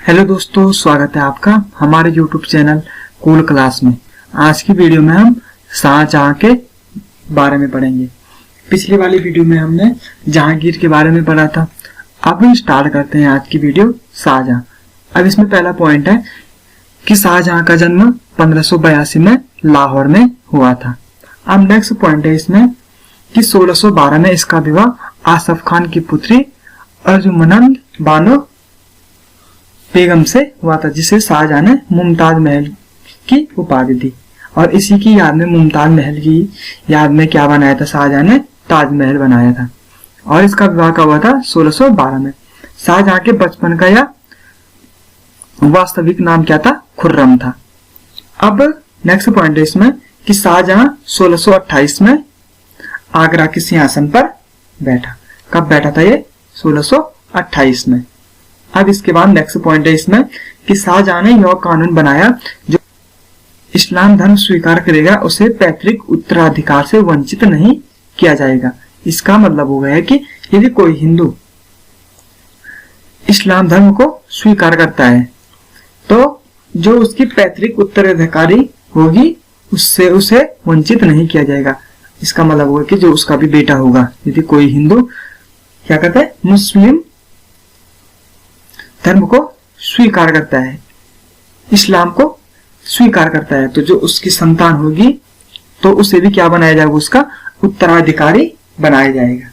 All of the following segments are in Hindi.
हेलो दोस्तों, स्वागत है आपका हमारे YouTube चैनल कूल क्लास में। आज की वीडियो में हम शाहजहां के बारे में पढ़ेंगे। पिछली वाली वीडियो में हमने जहांगीर के बारे में पढ़ा था। अब हम स्टार्ट करते हैं आज की वीडियो शाहजहां। अब इसमें पहला पॉइंट है कि शाहजहां का जन्म 1582 में लाहौर में हुआ था। अब नेक्स्ट पॉइंट है इसमें कि 1612 में इसका विवाह आसफ खान की पुत्री अर्जुमंद बानो बेगम से हुआ था, जिसे शाहजहां ने मुमताज महल की उपाधि दी। और इसी की याद में, मुमताज महल की याद में क्या बनाया था शाहजहां ने? ताजमहल बनाया था। और इसका विवाह कब हुआ था? 1612 में। शाहजहां के बचपन का या वास्तविक नाम क्या था? खुर्रम था। अब नेक्स्ट पॉइंट है इसमें कि शाहजहां 1628 में आगरा के सिंहासन पर बैठा। कब बैठा था ये? 1628 में। अब इसके बाद नेक्स्ट पॉइंट है इसमें कि शाहजहां ने यह कानून बनाया जो इस्लाम धर्म स्वीकार करेगा उसे पैतृक उत्तराधिकार से वंचित नहीं किया जाएगा। इसका मतलब हो गया है कि यदि कोई हिंदू इस्लाम धर्म को स्वीकार करता है तो जो उसकी पैतृक उत्तराधिकारी होगी उससे उसे वंचित नहीं किया जाएगा। इसका मतलब होगा कि जो उसका भी बेटा होगा, यदि कोई हिंदू क्या कहते हैं, मुस्लिम धर्म को स्वीकार करता है, इस्लाम को स्वीकार करता है, तो जो उसकी संतान होगी तो उसे भी क्या बनाया जाएगा? उसका उत्तराधिकारी बनाया जाएगा।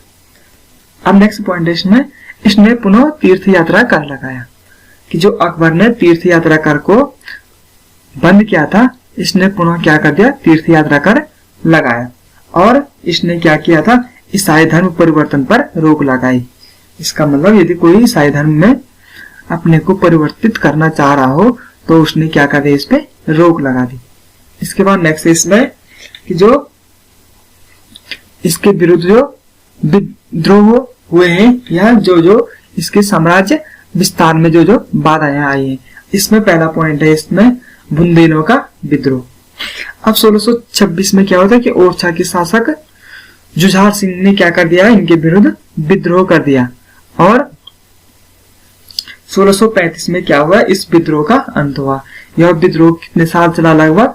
अब नेक्स्ट पॉइंट है इसने पुनः तीर्थ यात्रा कर लगाया कि जो अकबर ने तीर्थ यात्रा कर को बंद किया था, इसने पुनः क्या कर दिया? तीर्थ यात्रा कर लगाया। और इसने क्या किया था? ईसाई धर्म परिवर्तन पर रोक लगाई। इसका मतलब यदि कोई ईसाई धर्म में अपने को परिवर्तित करना चाह रहा हो तो उसने क्या कर दिया? इस पे रोक लगा दी। इसके बाद नेक्स्ट इसमें कि जो इसके विरुद्ध जो विद्रोह हुए हैं या जो इसके साम्राज्य विस्तार में जो बाधाएं आई हैं, इसमें पहला पॉइंट है इसमें बुंदेलों का विद्रोह। अब 1626 में क्या होता है कि ओरछा के शासक जुझार सिंह ने क्या कर दिया? इनके विरुद्ध विद्रोह कर दिया। और 1635 में क्या हुआ? इस विद्रोह का अंत हुआ। यह विद्रोह कितने साल चला? लगभग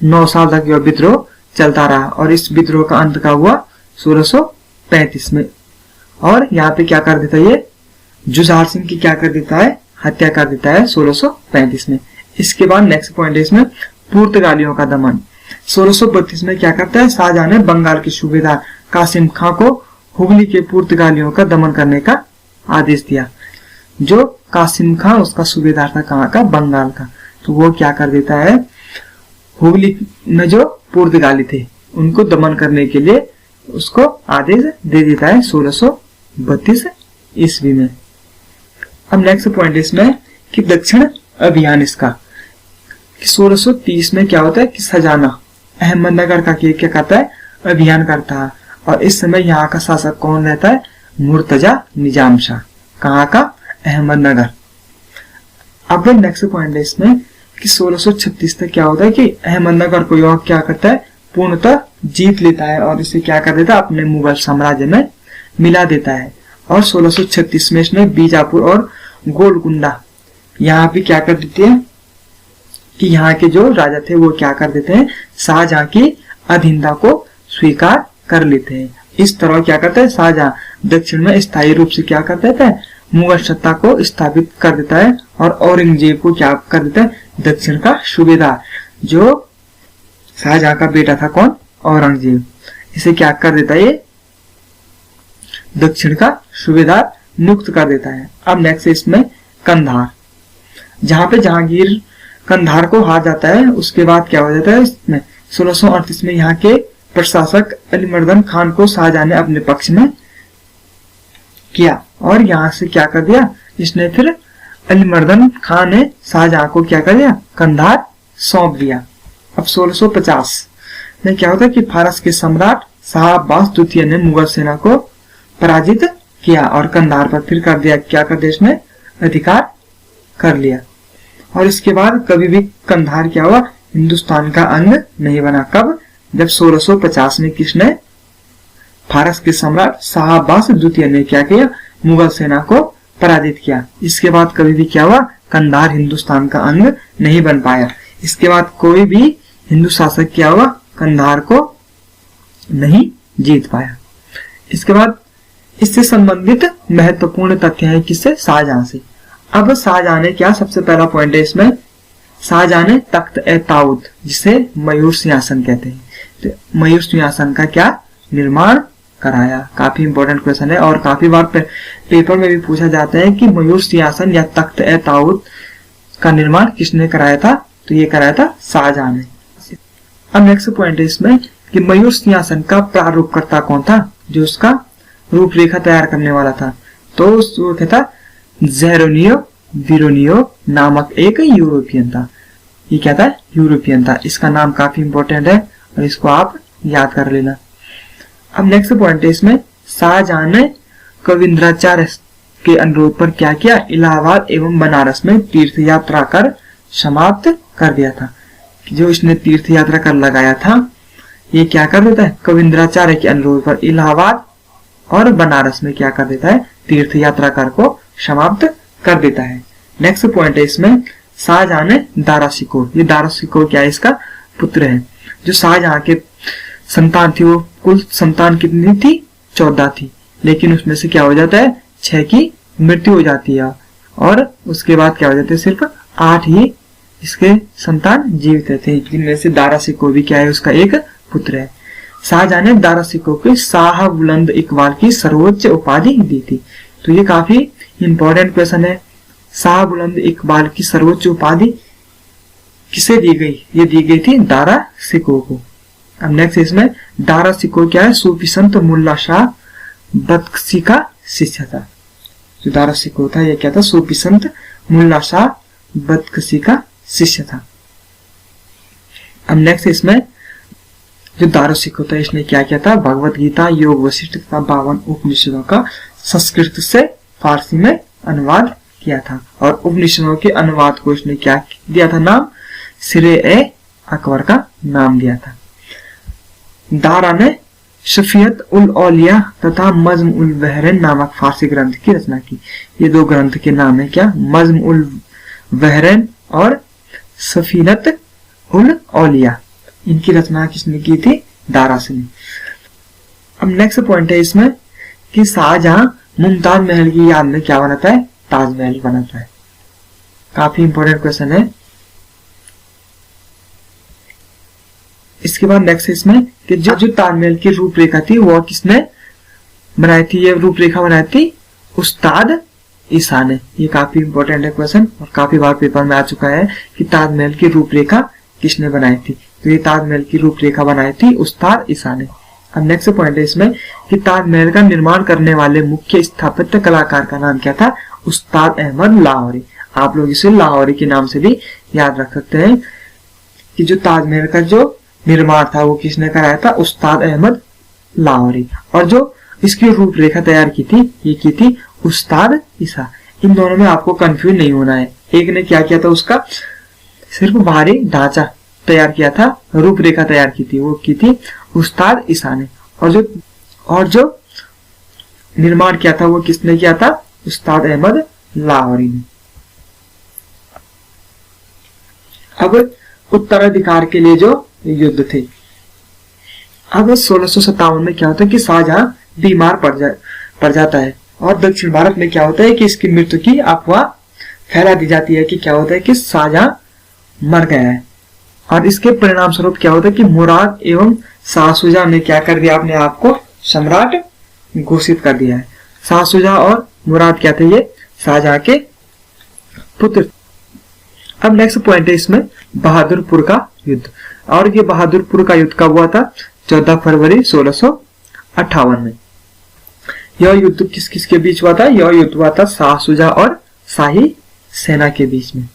9 साल तक यह विद्रोह चलता रहा। और इस विद्रोह का अंत कब हुआ? 1635 में। और यहाँ पे क्या कर देता है? ये जुझार सिंह की क्या कर देता है? हत्या कर देता है 1635 में। इसके बाद नेक्स्ट पॉइंट है इसमें पुर्तगालियों का दमन। 1632 में क्या करता है? शाहजहां ने बंगाल के सूबेदार कासिम खां को हुगली के पुर्तगालियों का दमन करने का आदेश दिया। जो कासिम खां उसका सूबेदार था, कहाँ का? बंगाल का। तो वो क्या कर देता है? हुगली में जो पुर्तगाली थे उनको दमन करने के लिए उसको आदेश दे देता है 1632 ईस्वी में। अब नेक्स्ट पॉइंट इसमें कि दक्षिण अभियान इसका कि 1630 में क्या होता है कि शाहजहां अहमदनगर का क्या करता है? अभियान करता है। और इस समय यहाँ का शासक कौन रहता है? मुर्तजा निजाम शाह। कहाँ का? अहमदनगर। अब नेक्स्ट पॉइंट है इसमें कि 1636 तक क्या होता है कि अहमदनगर को यह क्या करता है? पूर्णतः जीत लेता है और इसे क्या कर देता है? अपने मुगल साम्राज्य में मिला देता है। और 1636 में इसने बीजापुर और गोलकुंडा यहाँ भी क्या कर देती है कि यहाँ के जो राजा थे वो क्या कर देते हैं? शाहजहां की अधीनता को स्वीकार कर लेते हैं। इस तरह क्या करता है? शाहजहां दक्षिण में स्थायी रूप से क्या कर देता है? मुगल सत्ता को स्थापित कर देता है। और औरंगजेब को क्या कर देता है? दक्षिण का सूबेदार, जो शाहजहां का बेटा था, कौन? औरंगजेब, इसे क्या कर देता है? ये दक्षिण का सूबेदार नियुक्त कर देता है। अब नेक्स्ट इसमें कंधार, जहां पे जहांगीर कंधार को हार जाता है, उसके बाद क्या हो जाता है? इसमें 1638 में यहाँ के प्रशासक अलीमर्दन खान को शाहजहां ने अपने पक्ष में किया। और यहाँ से क्या कर दिया? इसने फिर अलीमर्दन खान ने शाहजहां को क्या कर दिया? कंधार सौंप दिया। अब 1650 में क्या होता है कि फारस के सम्राट शाह अब्बास द्वितीय ने मुगल सेना को पराजित किया और कंधार पर फिर कर दिया क्या कर दिया? इसने अधिकार कर लिया। और इसके बाद कभी भी कंधार क्या हुआ? हिंदुस्तान का अंग नहीं बना। कब? जब 1650 में किसने? फारस के सम्राट शाह अब्बास द्वितीय ने क्या किया? मुगल सेना को पराजित किया। इसके बाद कभी भी क्या हुआ? कंधार हिंदुस्तान का अंग नहीं बन पाया। इसके बाद कोई भी हिंदू शासक क्या हुआ, कंधार को नहीं जीत पाया। इसके बाद इससे संबंधित महत्वपूर्ण तथ्य है किससे, शाहजहां से। अब शाहजहां ने क्या, सबसे पहला पॉइंट है इसमें, शाहजहां ने तख्त-ए-ताऊत जिसे मयूर सिंहासन कहते हैं, तो मयूर सिंहासन का क्या निर्माण कराया। काफी इंपॉर्टेंट क्वेश्चन है और काफी बार पेपर में भी पूछा जाता है कि मयूर सिंहासन या तख्त-ए-ताऊत का निर्माण किसने कराया था, तो ये कराया था शाहजहां ने। अब नेक्स्ट पॉइंट है इसमें कि मयूर सिंहासन का प्रारूपकर्ता कौन था, जो उसका रूपरेखा तैयार करने वाला था, तो वो क्या था, जेरोनियो बिरोनियो नामक एक यूरोपियन था। ये क्या था, यूरोपियन था। इसका नाम काफी इंपॉर्टेंट है और इसको आप याद कर लेना। अब नेक्स्ट पॉइंट है इसमें, शाहजहां ने कविंद्राचार्य के अनुरोध पर क्या किया, इलाहाबाद एवं बनारस में तीर्थ यात्रा कर समाप्त कर दिया था। जो इसने तीर्थ यात्रा कर लगाया था, ये क्या कर देता है, कविंद्राचार्य के अनुरोध पर इलाहाबाद और बनारस में क्या कर देता है, तीर्थ यात्रा कर को समाप्त कर देता है। नेक्स्ट पॉइंट है इसमें, शाहजहां ने दारा शिकोह, ये दारा शिकोह क्या है, इसका पुत्र है। जो शाहजहां के संतान थी, वो कुल संतान कितनी थी, 14 थी, लेकिन उसमें से क्या हो जाता है, 6 की मृत्यु हो जाती है और उसके बाद क्या हो जाते हैं, सिर्फ 8 ही इसके संतान जीवित थे, जिनमें से दारा शिकोह भी क्या है, उसका एक पुत्र है। शाहजहां ने दारा शिकोह को शाह बुलंद इकबाल की सर्वोच्च उपाधि दी थी। तो ये काफी इंपॉर्टेंट क्वेश्चन है, शाह बुलंद इकबाल की सर्वोच्च उपाधि किसे दी गई, ये दी गई थी दारा शिकोह को। अब नेक्स्ट इसमें, दारा शिकोह क्या है, सूफी संत मुल्ला शाह बदकशी का शिष्य था। जो दारा शिकोह था, ये क्या था, सूफी संत मुल्ला शाह बदकशी का शिष्य था। अब नेक्स्ट इसमें, जो दारा शिकोह था, इसने क्या किया था, भगवत गीता, योग वशिष्ठ तथा 52 उपनिषदों का संस्कृत से फारसी में अनुवाद किया था और उपनिषदों के अनुवाद को इसने क्या दिया था, नाम सिरे-ए-अकबर का नाम दिया था। दारा ने शफियत उल औलिया तथा मज्म उल बहरैन नामक फारसी ग्रंथ की रचना की। ये दो ग्रंथ के नाम है क्या, मज्म उल बहरैन और सफीनत उल औलिया। इनकी रचना किसने की थी, दारा से। अब नेक्स्ट पॉइंट है इसमें कि शाहजहां मुमताज महल की याद में क्या बनाता है, ताजमहल बनाता है। काफी इंपॉर्टेंट क्वेश्चन है। इसके बाद नेक्स्ट इसमें कि जो ताजमहल की रूपरेखा थी वो किसने बनाई थी, ये रूपरेखा बनाई थी उस्ताद ईसा ने। ये काफी इंपॉर्टेंट है क्वेश्चन और काफी बार पेपर में आ चुका है कि ताजमहल की रूपरेखा किसने बनाई थी, तो ये ताजमहल की रूपरेखा बनाई थी उस्ताद ईसा ने। अब नेक्स्ट पॉइंट है इसमें कि ताजमहल का निर्माण करने वाले मुख्य स्थापत्य कलाकार का नाम क्या था, उस्ताद अहमद लाहौरी। आप लोग इसे लाहौरी के नाम से भी याद रख सकते हैं कि जो ताजमहल का जो निर्माण था वो किसने कराया था, उस्ताद अहमद लाहौरी। और जो इसकी रूपरेखा तैयार की थी, ये की थी उस्ताद ईसा। इन दोनों में आपको कंफ्यूज नहीं होना है। एक ने क्या किया था, उसका सिर्फ बाहरी ढांचा तैयार किया था, रूपरेखा तैयार की थी, वो की थी उस्ताद ईसा ने। और जो निर्माण किया था वो किसने किया था, उस्ताद अहमद लाहौरी ने। अब उत्तराधिकार के लिए जो युद्ध थे, अब 1657 में क्या होता है कि शाहजहां बीमार पड़ जाता है और दक्षिण भारत में क्या होता है कि इसकी मृत्यु की अफवाह फैला दी जाती है कि क्या होता है कि शाहजहां मर गया है। और इसके परिणाम स्वरूप क्या होता है कि मुराद एवं शाह शुजा ने क्या कर दिया, अपने आप को सम्राट घोषित कर दिया है। शाह शुजा और मुराद क्या थे, ये शाहजहां के पुत्र। अब नेक्स्ट पॉइंट है इसमें बहादुरपुर का युद्ध। और ये बहादुरपुर का युद्ध कब हुआ था, 14 फरवरी 1658 में। यह युद्ध किस किस के बीच हुआ था, यह युद्ध हुआ था शाह शुजा और शाही सेना के बीच में।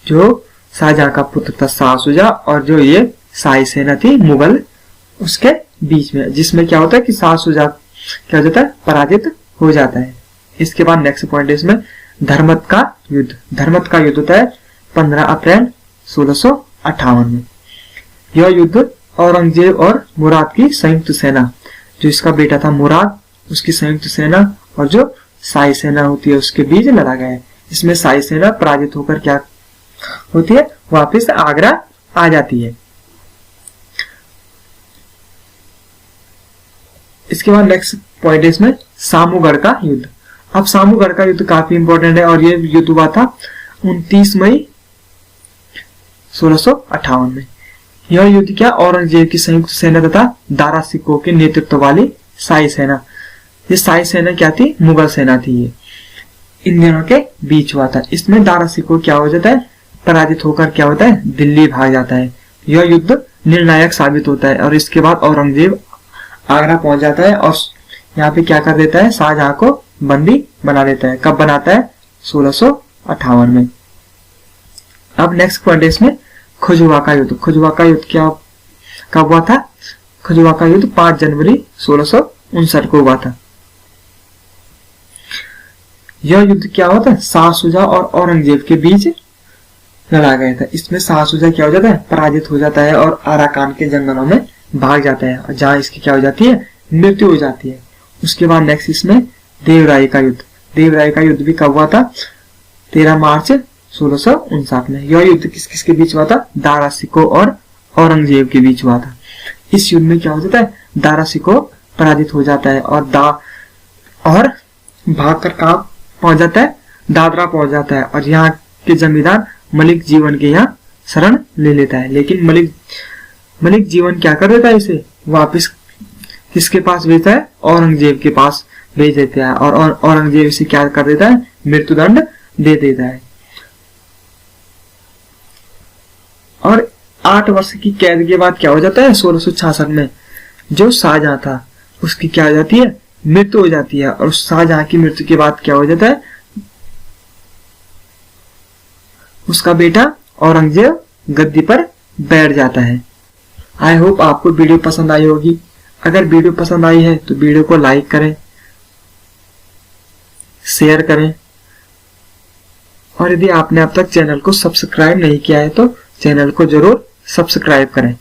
जो शाहजहां का पुत्र था शाह शुजा और जो ये शाही सेना थी मुगल, उसके बीच में, जिसमें क्या होता है कि शाह शुजा क्या हो जाता है, पराजित हो जाता है। इसके बाद नेक्स्ट पॉइंट है इसमें धर्मत का युद्ध। धर्मत का युद्ध होता है 15 अप्रैल 1658 में। यह युद्ध औरंगजेब और मुराद की संयुक्त सेना, जो इसका बेटा था मुराद, उसकी संयुक्त सेना और जो शाही सेना होती है उसके बीच लड़ा गया है। इसमें शाही सेना पराजित होकर क्या होती है, वापस आगरा आ जाती है। इसके बाद नेक्स्ट पॉइंट है इसमें सामूगढ़ का युद्ध। अब सामूगढ़ का युद्ध काफी इंपॉर्टेंट है और ये युद्ध हुआ था 29 मई 1658 में। यह युद्ध क्या, औरंगजेब की संयुक्त सेना तथा दारा सिकोह के नेतृत्व वाली शाही सेना, ये शाही सेना क्या थी, मुगल सेना थी, ये इन दोनों के बीच हुआ था। इसमें दारा सिकोह क्या हो जाता है, पराजित होकर क्या होता है, दिल्ली भाग जाता है। यह युद्ध निर्णायक साबित होता है और इसके बाद औरंगजेब आगरा पहुंच जाता है और यहाँ पे क्या कर देता है, शाहजहां को बंदी बना देता है। कब बनाता है, 1658 में। अब नेक्स्ट पॉइंट है इसमें खुजवा का युद्ध। खुजवा का युद्ध क्या कब हुआ था, खुजवा का युद्ध 5 जनवरी 1659 को हुआ था। यह युद्ध क्या होता है, शाह शुजा और औरंगजेब के बीच लड़ा गया था। इसमें शाह शुजा क्या हो जाता है, पराजित हो जाता है और आराकान के जंगलों में भाग जाता है, जहां इसकी क्या हो जाती है, मृत्यु हो जाती है। उसके बाद नेक्स्ट इसमें देवराय का युद्ध। देवराय का युद्ध भी कब हुआ था, 13 मार्च 1659 में। यह युद्ध किस किसके बीच हुआ था, दारा सिकोह और औरंगजेब के बीच हुआ था। इस युद्ध में क्या हो जाता है, दारा सिकोह पराजित हो जाता है और भागकर कहां पहुंच जाता है, दादरा पहुंच जाता है और यहाँ के जमींदार मलिक जीवन के यहाँ शरण ले लेता है। लेकिन मलिक जीवन क्या कर देता है, इसे वापस किसके पास भेजता है, औरंगजेब के पास भेज देता है और औरंगजेब इसे क्या कर देता है, मृत्युदंड दे देता है और 8 वर्ष की कैद के बाद क्या हो जाता है, 1666 में जो शाहजहां था उसकी क्या हो जाती है, मृत्यु हो जाती है और शाहजहां की मृत्यु के बाद क्या हो जाता है, उसका बेटा औरंगजेब गद्दी पर बैठ जाता है। आई होप आपको वीडियो पसंद आई होगी। अगर वीडियो पसंद आई है तो वीडियो को लाइक करें, शेयर करें और यदि आपने अब तक चैनल को सब्सक्राइब नहीं किया है तो चैनल को जरूर सब्सक्राइब करें।